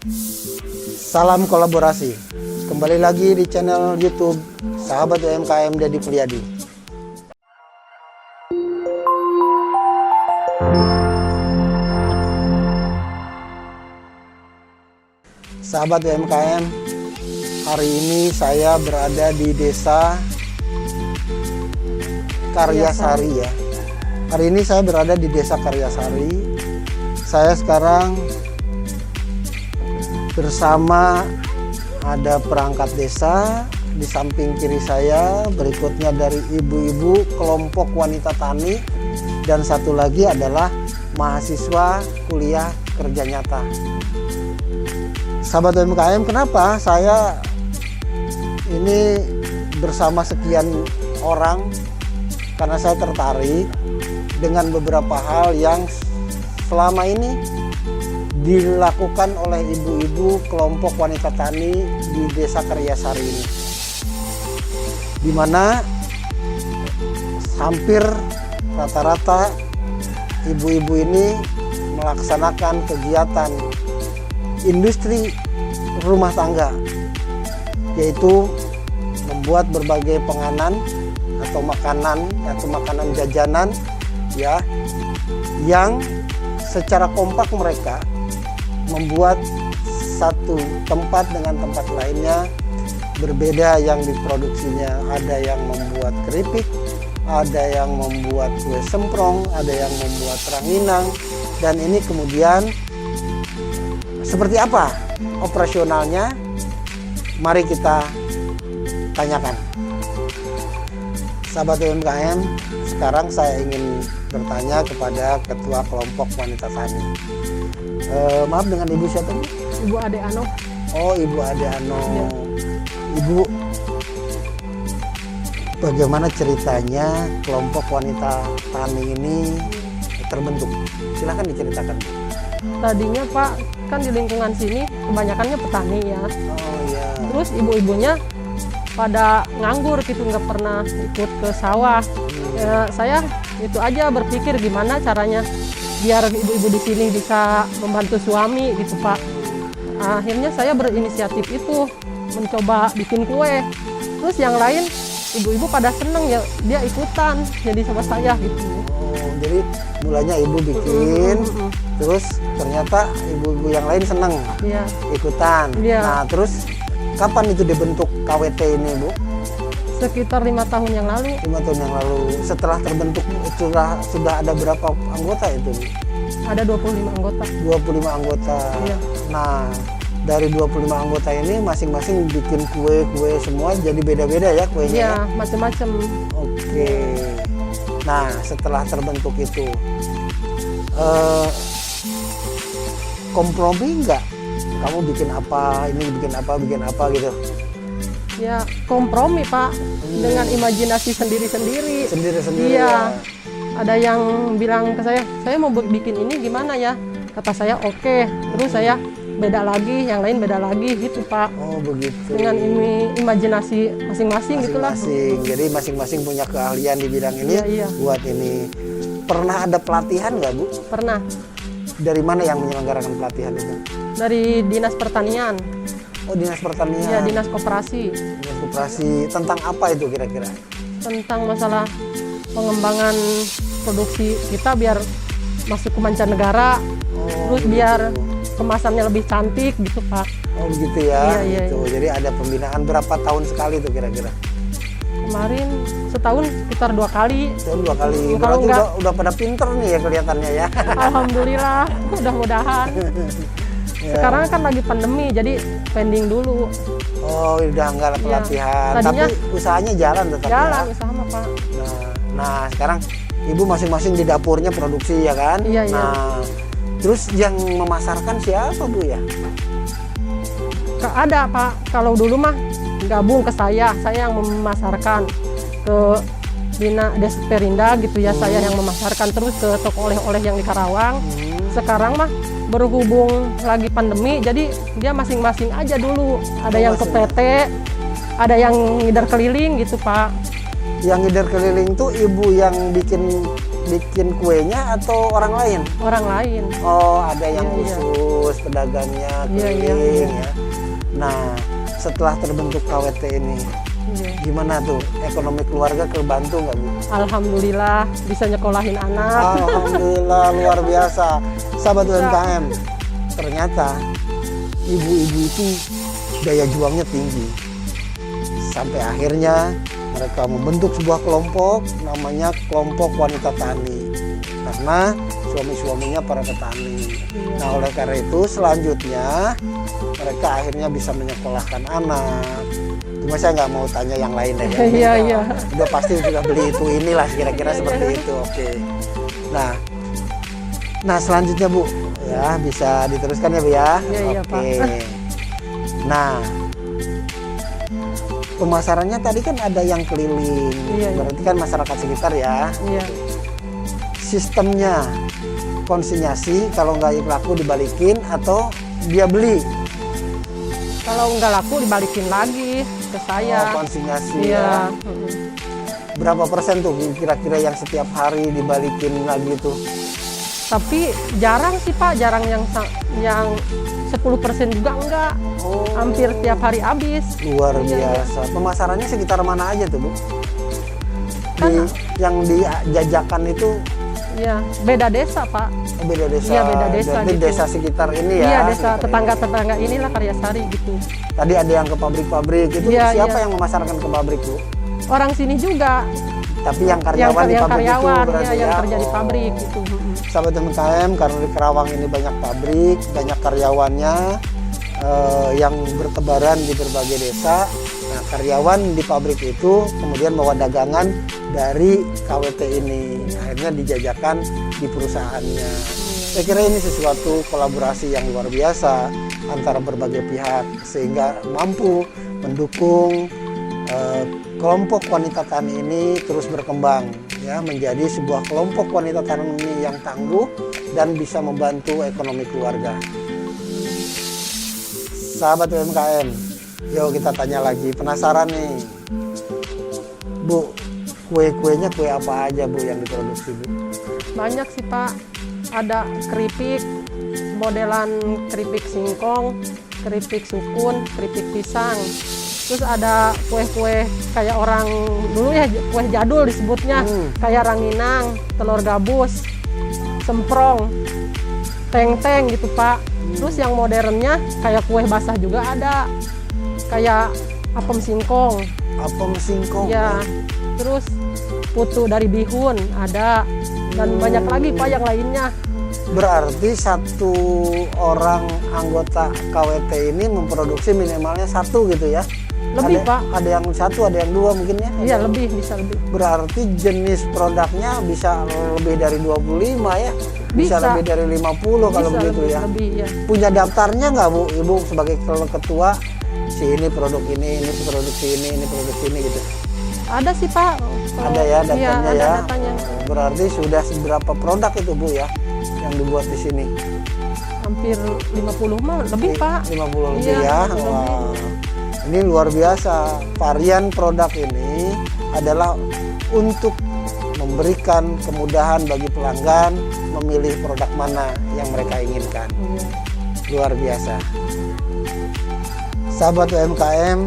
Salam kolaborasi. Kembali lagi di channel YouTube Sahabat UMKM Deddy Priadi. Sahabat UMKM, hari ini saya berada di Desa Karyasari ya. Hari ini saya berada di Desa Karyasari. Saya sekarang bersama ada perangkat desa di samping kiri saya, berikutnya dari ibu-ibu kelompok wanita tani, dan satu lagi adalah mahasiswa kuliah kerja nyata. Sahabat UMKM, kenapa saya ini bersama sekian orang? Karena saya tertarik dengan beberapa hal yang selama ini dilakukan oleh ibu-ibu kelompok wanita tani di Desa Karyasari ini, di mana hampir rata-rata ibu-ibu ini melaksanakan kegiatan industri rumah tangga, yaitu membuat berbagai penganan atau makanan jajanan ya, yang secara kompak mereka membuat satu tempat dengan tempat lainnya berbeda yang diproduksinya. Ada yang membuat keripik, ada yang membuat kue semprong, ada yang membuat ranginang, dan ini kemudian seperti apa operasionalnya? Mari kita tanyakan. Sahabat UMKM, sekarang saya ingin bertanya kepada Ketua Kelompok Wanita Tani. Maaf, dengan Ibu siapa? Ibu Ade Ano. Oh, Ibu Ade Ano. Ya. Ibu, bagaimana ceritanya kelompok wanita tani ini terbentuk? Silahkan diceritakan. Tadinya Pak, kan di lingkungan sini kebanyakannya petani ya. Oh ya. Terus ibu-ibunya pada nganggur gitu, nggak pernah ikut ke sawah. Ya, saya itu aja berpikir gimana caranya biar ibu-ibu di sini bisa membantu suami gitu Pak. Akhirnya saya berinisiatif itu mencoba bikin kue. Terus yang lain ibu-ibu pada seneng ya, dia ikutan jadi sama saya gitu. Oh, jadi mulanya ibu bikin, terus ternyata ibu-ibu yang lain seneng Iya. ikutan. Iya. Nah, terus kapan itu dibentuk KWT ini, Bu? Sekitar 5 tahun yang lalu. 5 tahun yang lalu. Setelah terbentuk sudah ada berapa anggota itu, Bu? Ada 25 anggota. 25 anggota. Iya. Nah, dari 25 anggota ini masing-masing bikin kue-kue semua, jadi beda-beda ya kuenya. Iya, Ya? macam-macam. Oke. Nah, setelah terbentuk itu kompromi nggak? Kamu bikin apa, ini bikin apa gitu? Ya kompromi Pak, dengan imajinasi sendiri-sendiri. Sendiri-sendiri. Iya. Ya? Ada yang bilang ke saya mau bikin ini gimana ya? Kata saya oke. Terus saya beda lagi, yang lain beda lagi gitu Pak. Oh begitu. Dengan imajinasi masing-masing gitulah. Masing-masing. Jadi masing-masing punya keahlian di bidang ini. Iya, iya. Buat ini. Pernah ada pelatihan nggak, Bu? Pernah. Dari mana yang menyelenggarakan pelatihan itu? Dari Dinas Pertanian. Oh, Dinas Pertanian. Iya, Dinas Koperasi. Dinas Koperasi. Tentang apa itu kira-kira? Tentang masalah pengembangan produksi kita biar masuk ke mancanegara. Oh, Terus biar kemasannya lebih cantik gitu Pak. Oh begitu ya. Iya, iya, Gitu. iya. Jadi ada pembinaan berapa tahun sekali itu kira-kira? Kemarin setahun sekitar 2 kali. Saya 2 kali. Kalau Berarti enggak, udah pada pinter nih ya kelihatannya ya. alhamdulillah, mudah-mudahan. Ya. Sekarang kan lagi pandemi, jadi pending dulu. Oh, udah enggak ada Iya. pelatihan. Tadinya- Tapi usahanya jalan tetap Jalan ya. usaha mah Pak. Nah, sekarang ibu masing-masing di dapurnya produksi ya kan? Iya, iya. Nah, terus yang memasarkan siapa, Bu ya? Ada Pak, kalau dulu mah gabung ke saya yang memasarkan ke Bina Desa Perinda gitu ya, saya yang memasarkan terus ke toko oleh-oleh yang di Karawang. Sekarang mah berhubung lagi pandemi, jadi dia masing-masing aja dulu. Ada yang ke PT, ada yang ngidar keliling gitu Pak. Yang ngidar keliling tuh ibu yang bikin bikin kuenya atau orang lain? Orang lain. Oh, ada yang Iya, iya. khusus pedagangnya Iya, keliling iya, iya. ya. Nah, setelah terbentuk KWT ini, Iya. gimana tuh ekonomi keluarga kebantu nggak Bu? Alhamdulillah bisa nyekolahin anak. Alhamdulillah luar biasa. Sahabat Bisa. UMKM, ternyata ibu-ibu itu daya juangnya tinggi. Sampai akhirnya mereka membentuk sebuah kelompok namanya kelompok wanita tani. Karena suami-suaminya para petani. Iya. Nah, oleh karena itu selanjutnya mereka akhirnya bisa menyekolahkan anak. Cuma saya nggak mau tanya yang lain deh. Ya. Iya, iya. Udah pasti sudah beli itu inilah kira-kira Iya, seperti iya. itu. Oke. Nah selanjutnya Bu, ya bisa diteruskan ya Bu ya. Iya, iya, Oke. Pak. Nah, pemasarannya tadi kan ada yang keliling. Iya, iya. Berarti kan masyarakat sekitar ya. Iya. Sistemnya konsinyasi, kalau nggak laku dibalikin atau dia beli. Kalau nggak laku dibalikin lagi ke Oh, saya. konsinyasi Iya. ya. Mm-mm. Berapa persen tuh kira-kira yang setiap hari dibalikin lagi tuh? Tapi jarang sih Pak, jarang yang 10% juga enggak. Oh, Hampir tiap hari habis. luar Iya, iya. biasa. Pemasarannya sekitar mana aja tuh Bu? Kan- Yang dijajakan itu Iya, beda desa Pak. beda desa. Iya, beda desa Berarti gitu. desa sekitar ini ya. Iya, desa sekitar ini. tetangga-tetangga inilah Karyasari gitu. Tadi ada yang ke pabrik-pabrik itu Iya, siapa iya. yang memasarkan ke pabrik Bu? Orang sini juga, Tapi yang karyawan di yang pabrik karyawan itu berarti ya, yang ya. kerja di Oh. pabrik gitu. Mm-mm. Sahabat UMKM, karena di Kerawang ini banyak pabrik, banyak karyawannya yang bertebaran di berbagai desa. Nah, karyawan di pabrik itu kemudian bawa dagangan dari KWT ini, akhirnya dijajakan di perusahaannya. Saya kira ini sesuatu kolaborasi yang luar biasa antara berbagai pihak sehingga mampu mendukung kelompok wanita tani ini terus berkembang ya menjadi sebuah kelompok wanita tani yang tangguh dan bisa membantu ekonomi keluarga. Sahabat UMKM, yuk kita tanya lagi, penasaran nih Bu, kue-kuenya kue apa aja Bu yang diproduksi Bu? Banyak sih Pak, ada keripik, modelan keripik singkong, keripik sukun, keripik pisang. Terus ada kue-kue kayak orang dulu ya, kue jadul disebutnya, kayak ranginang, telur gabus, semprong, teng-teng gitu Pak. Terus yang modernnya kayak kue basah juga ada, kayak apem singkong, Apem singkong. ya. Terus putu dari bihun ada, dan banyak lagi Pak yang lainnya. Berarti satu orang anggota KWT ini memproduksi minimalnya satu gitu ya? Lebih ada, Pak, Ada yang satu, ada yang dua mungkin ya? iya lebih, bisa lebih. Berarti jenis produknya bisa lebih dari 25 ya? Bisa, Bisa. lebih dari 50 kalau Bisa begitu lebih, ya? lebih ya. Punya daftarnya nggak Bu? Ibu sebagai ketua, si ini produk ini produksi ini produksi ini gitu? Ada sih Pak. Ada ya datanya iya, ada ya? datanya. Berarti sudah seberapa produk itu Bu ya? Yang dibuat di sini? Hampir 50 mah lebih Pak. 50 lebih Iya, ya. 50 lebih. Wah. Ini luar biasa. Varian produk ini adalah untuk memberikan kemudahan bagi pelanggan memilih produk mana yang mereka inginkan. Iya. Luar biasa. Sahabat UMKM,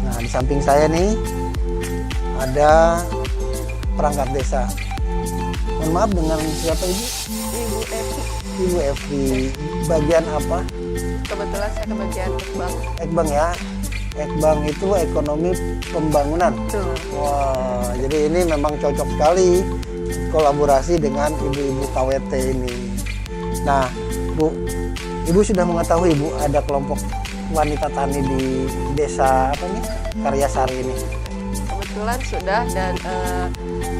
nah di samping saya nih ada perangkat desa. Mohon maaf dengan siapa Ibu? Ibu Evi, Ibu Evi. Bagian apa? kebetulan saya kebagian Ekbang. Ekbang ya. Ekbang itu ekonomi pembangunan. Betul. Wah, jadi ini memang cocok sekali kolaborasi dengan ibu-ibu KWT ini. Nah, Bu, Ibu sudah mengetahui Bu ada kelompok wanita tani di desa apa nih? Karyasari ini. Kebetulan sudah, dan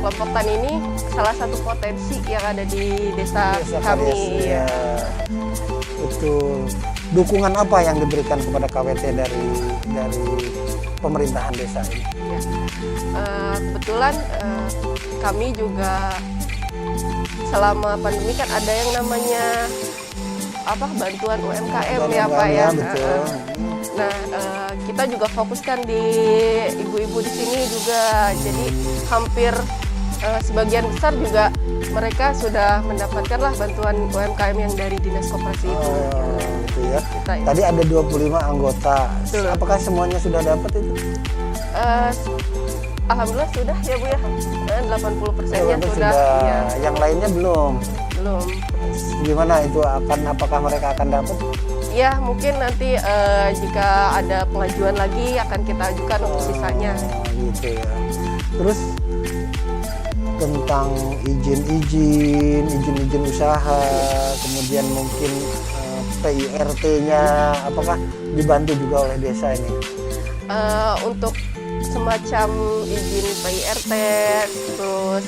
kelompok tani ini salah satu potensi yang ada di desa Desa kami. Karyasari, ya. Betul. Dukungan apa yang diberikan kepada KWT dari pemerintahan desa ini? Ya. Kebetulan kami juga selama pandemi kan ada yang namanya bantuan UMKM ya Pak ya. Betul. Nah, kita juga fokuskan di ibu-ibu di sini juga, jadi hampir sebagian besar juga mereka sudah mendapatkanlah bantuan UMKM yang dari Dinas Koperasi itu. Oh, gitu ya. Kita ini. Tadi ada 25 anggota. Betul. Apakah semuanya sudah dapat itu? Alhamdulillah sudah ya Bu ya. 80%-nya Dapat sudah. Iya, Yang lainnya belum. belum. Gimana itu? Apakah mereka akan dapat? Ya mungkin nanti jika ada pengajuan lagi akan kita ajukan untuk sisanya. Gitu ya. Terus tentang izin usaha, kemudian mungkin PIRT-nya, apakah dibantu juga oleh desa ini? Untuk semacam izin PIRT, terus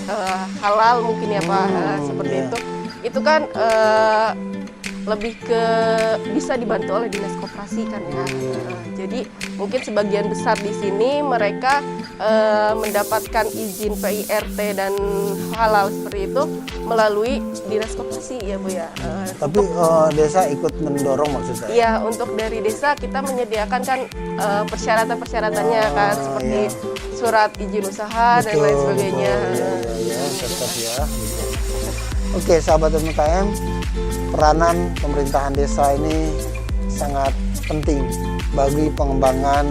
halal mungkin ya Pak, seperti iya. itu kan lebih ke bisa dibantu oleh Dinas Koperasi kan ya. Jadi mungkin sebagian besar di sini mereka mendapatkan izin PIRT dan halal seperti itu melalui Dinas Koperasi ya Bu ya. Tapi desa ikut mendorong maksud saya? Iya, untuk dari desa kita menyediakan kan persyaratan-persyaratannya kan seperti surat izin usaha dan lain sebagainya. Iya, tetap ya. Gitu. Oke, sahabat UMKM, peranan pemerintahan desa ini sangat penting bagi pengembangan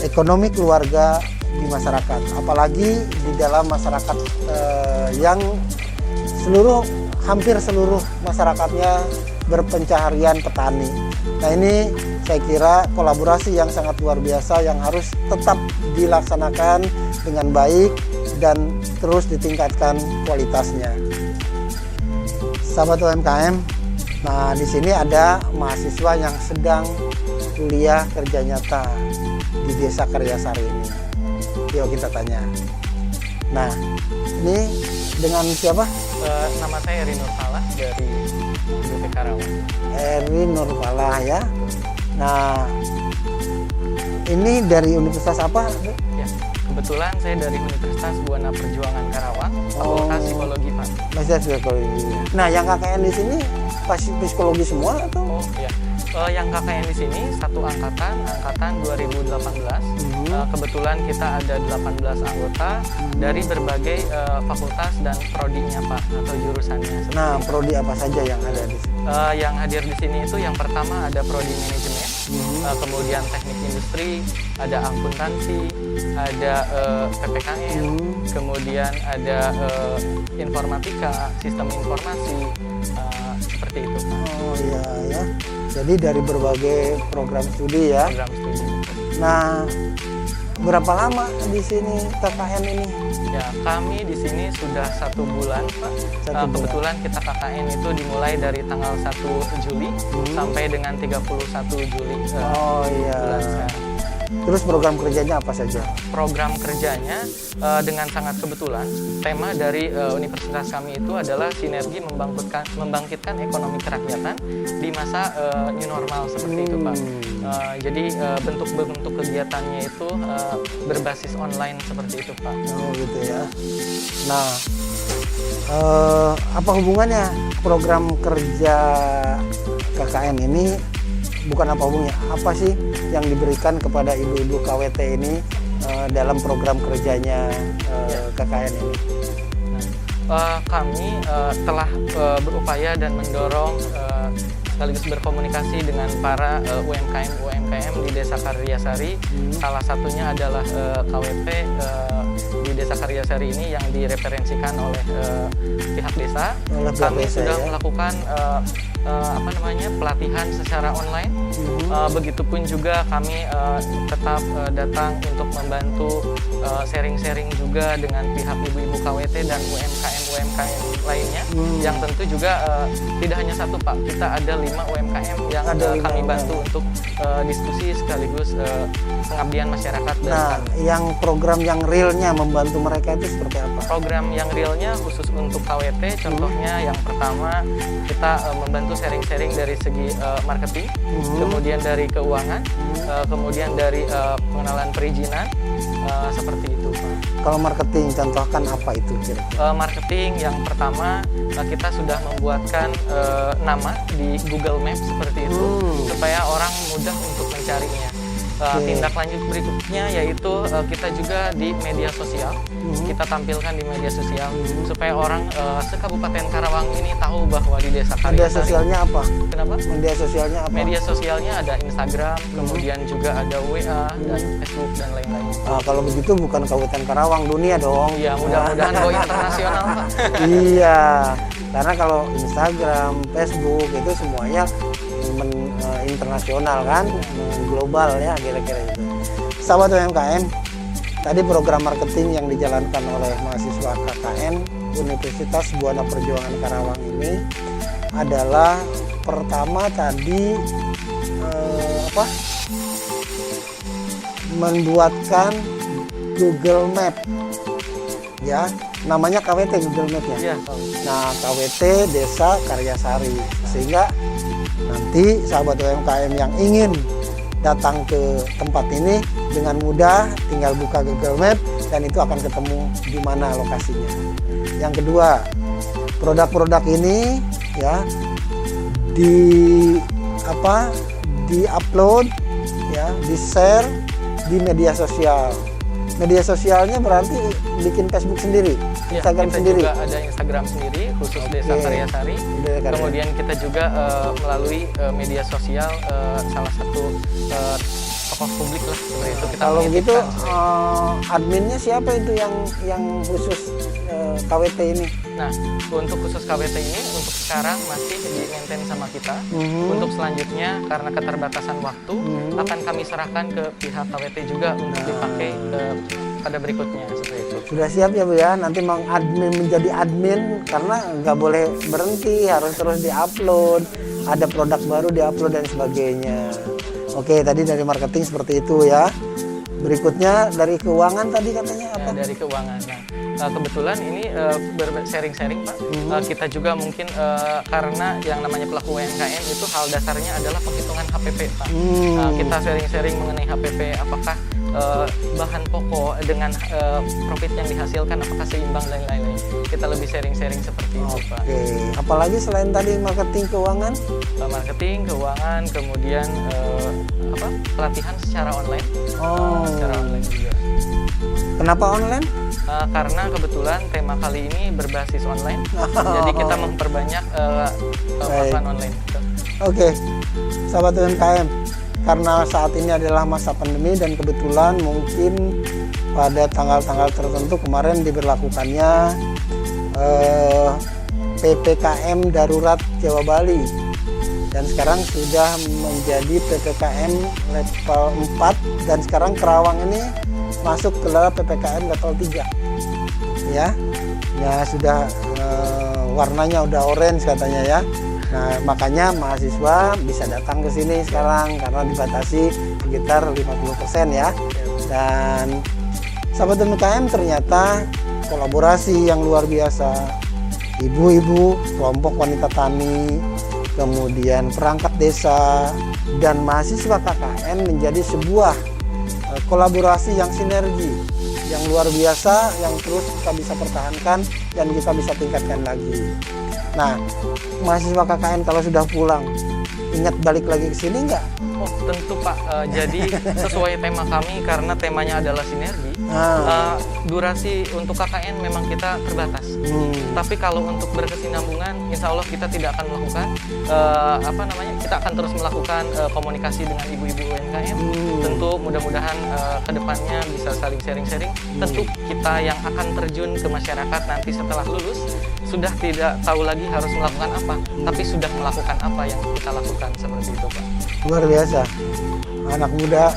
ekonomi keluarga di masyarakat, apalagi di dalam masyarakat yang hampir seluruh masyarakatnya berpencaharian petani. Nah, ini saya kira kolaborasi yang sangat luar biasa yang harus tetap dilaksanakan dengan baik dan terus ditingkatkan kualitasnya. Sahabat UMKM, nah di sini ada mahasiswa yang sedang kuliah kerja nyata di Desa Karyasari ini. Yuk kita tanya. Nah, ini dengan siapa? Nama saya Eri Nurfalah dari IPB Karawang. Eri Nurfalah ya. Nah, ini dari universitas apa? Ya, kebetulan saya dari Universitas Buana Perjuangan Karawang, Fakultas Psikologi Pak. Masih psikologi. Nah, yang KKN di sini psikologi semua atau? Oh ya, yang KKN di sini satu angkatan 2018. Kebetulan kita ada 18 anggota dari berbagai fakultas dan prodinya Pak atau jurusannya. Nah, prodi apa saja yang ada di sini? Yang hadir di sini itu yang pertama ada prodi manajemen, kemudian teknik industri, ada akuntansi, ada PPKN, kemudian ada informatika, sistem informasi, seperti itu. Oh iya ya. Jadi dari berbagai program studi ya. Program studi. Nah, berapa lama di sini KKN ini? Ya, kami di sini sudah 1 bulan, Pak. Kebetulan kita KKN itu dimulai dari tanggal 1 Juli sampai dengan 31 Juli. Oh iya. Bulan sekarang. Terus program kerjanya apa saja? Program kerjanya dengan sangat kebetulan tema dari universitas kami itu adalah sinergi membangkitkan ekonomi kerakyatan di masa new normal seperti itu Pak. Jadi bentuk-bentuk kegiatannya itu berbasis online seperti itu Pak. Oh gitu ya. Nah, apa hubungannya program kerja KKN ini? Bukan apa hubungannya, apa sih yang diberikan kepada ibu-ibu KWT ini dalam program kerjanya KKN ini? Kami telah berupaya dan mendorong sekaligus berkomunikasi dengan para UMKM di Desa Karyasari. Salah satunya adalah KWP di Desa Karyasari ini yang direferensikan oleh pihak desa. Kami sudah melakukan pelatihan secara online. Begitupun juga kami tetap datang untuk membantu sharing-sharing juga dengan pihak ibu-ibu KWT dan UMKM lainnya yang tentu juga tidak hanya satu Pak, kita ada 5 UMKM yang kami bantu untuk diskusi sekaligus pengabdian masyarakat. Nah, yang program yang realnya membantu mereka itu seperti apa? Program yang realnya khusus untuk KWT, contohnya yang pertama kita membantu sharing-sharing dari segi marketing, kemudian dari keuangan, kemudian dari pengenalan perizinan, seperti itu Pak. Kalau marketing, contohkan apa itu kira-kira? Marketing yang pertama kita sudah membuatkan nama di Google Maps seperti itu supaya orang mudah untuk mencarinya. Tindak lanjut berikutnya yaitu kita juga di media sosial. Kita tampilkan di media sosial supaya orang se-Kabupaten Karawang ini tahu bahwa di Desa Media Karyasari. sosialnya apa? Kenapa? Media sosialnya apa? Media sosialnya ada Instagram, kemudian juga ada WA dan Facebook dan lain-lain. Nah, kalau begitu bukan Kabupaten Karawang, dunia dong. Iya, mudah-mudahan go internasional, Pak. Iya, karena kalau Instagram, Facebook itu semuanya internasional kan, global ya kira-kira itu. Sahabat UMKM, tadi program marketing yang dijalankan oleh mahasiswa KKN Universitas Buana Perjuangan Karawang ini adalah pertama tadi membuatkan Google Map, ya, namanya KWT Google Map ya. Iya, Nah, KWT Desa Karyasari, sehingga nanti sahabat UMKM yang ingin datang ke tempat ini dengan mudah tinggal buka Google Map dan itu akan ketemu di mana lokasinya. Yang kedua, produk-produk ini ya di-upload ya, di-share di media sosial. Media sosialnya berarti bikin Facebook sendiri, ya, Instagram kita sendiri. juga ada Instagram sendiri khusus Desa Oke. Karyasari. Kemudian kita juga melalui media sosial salah satu tokoh publik lah seperti itu. Kita Kalau gitu menitipkan. adminnya siapa itu yang khusus KWT ini? Nah, untuk khusus KWT ini untuk sekarang masih di-maintain sama kita. Untuk selanjutnya karena keterbatasan waktu akan kami serahkan ke pihak KWT juga untuk dipakai pada berikutnya seperti itu. Sudah siap ya Bu ya, nanti menjadi admin karena nggak boleh berhenti, harus terus diupload, ada produk baru diupload dan sebagainya. Oke, tadi dari marketing seperti itu ya. Berikutnya dari keuangan tadi katanya apa? Dari keuangan. Nah, kebetulan ini sharing-sharing Pak. Kita juga mungkin karena yang namanya pelaku UMKM itu hal dasarnya adalah penghitungan HPP Pak. Kita sharing-sharing mengenai HPP, apakah bahan pokok dengan profit yang dihasilkan apakah seimbang dan lain-lain. Kita lebih sharing-sharing seperti itu Pak. Oke, apalagi selain tadi marketing keuangan? Marketing, keuangan, kemudian pelatihan secara online. Secara online juga. Kenapa online? Karena kebetulan tema kali ini berbasis online, jadi kita memperbanyak offline online. Oke, sahabat UMKM, karena saat ini adalah masa pandemi dan kebetulan mungkin pada tanggal-tanggal tertentu kemarin diberlakukannya PPKM darurat Jawa Bali dan sekarang sudah menjadi PPKM level 4 dan sekarang Karawang ini masuk ke dalam PPKM level 3 ya. Ya sudah warnanya udah orange katanya ya. Nah, makanya mahasiswa bisa datang ke sini sekarang karena dibatasi sekitar 50% ya. Dan sahabat UMKM ternyata kolaborasi yang luar biasa. Ibu-ibu, kelompok wanita tani, kemudian perangkat desa dan mahasiswa KKN menjadi sebuah kolaborasi yang sinergi, yang luar biasa, yang terus kita bisa pertahankan dan kita bisa tingkatkan lagi. Nah, mahasiswa KKN kalau sudah pulang, ingat balik lagi ke sini nggak? Oh tentu Pak, jadi sesuai tema kami karena temanya adalah sinergi. Durasi untuk KKN memang kita terbatas. Tapi kalau untuk berkesinambungan, insya Allah kita tidak akan melakukan kita akan terus melakukan komunikasi dengan ibu-ibu UMKM. Tentu mudah-mudahan kedepannya bisa saling sharing-sharing. Tentu kita yang akan terjun ke masyarakat nanti setelah lulus sudah tidak tahu lagi harus melakukan apa, tapi sudah melakukan apa yang kita lakukan seperti itu Pak. Luar biasa, anak muda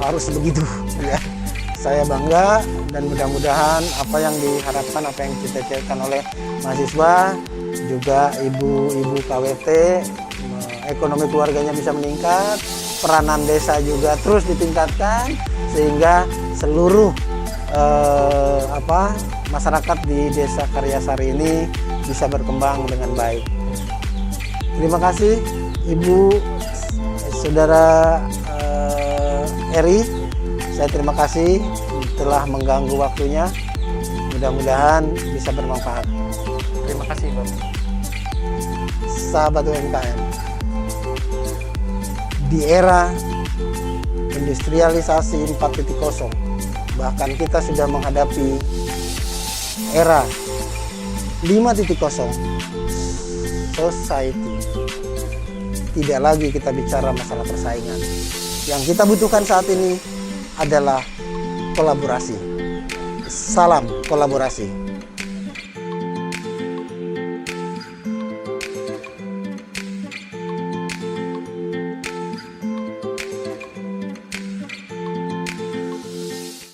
harus begitu ya. Saya bangga dan mudah-mudahan apa yang diharapkan, apa yang dicita-citakan oleh mahasiswa, juga ibu-ibu KWT, ekonomi keluarganya bisa meningkat, peranan desa juga terus ditingkatkan sehingga seluruh masyarakat di Desa Karyasari ini bisa berkembang dengan baik. Terima kasih Ibu Saudara Eri, saya terima kasih telah mengganggu waktunya. Mudah-mudahan bisa bermanfaat. Terima kasih Bapak. Sahabat UMKM, di era industrialisasi 4.0. Bahkan kita sudah menghadapi era 5.0 society. Tidak lagi kita bicara masalah persaingan. Yang kita butuhkan saat ini adalah kolaborasi. Salam kolaborasi.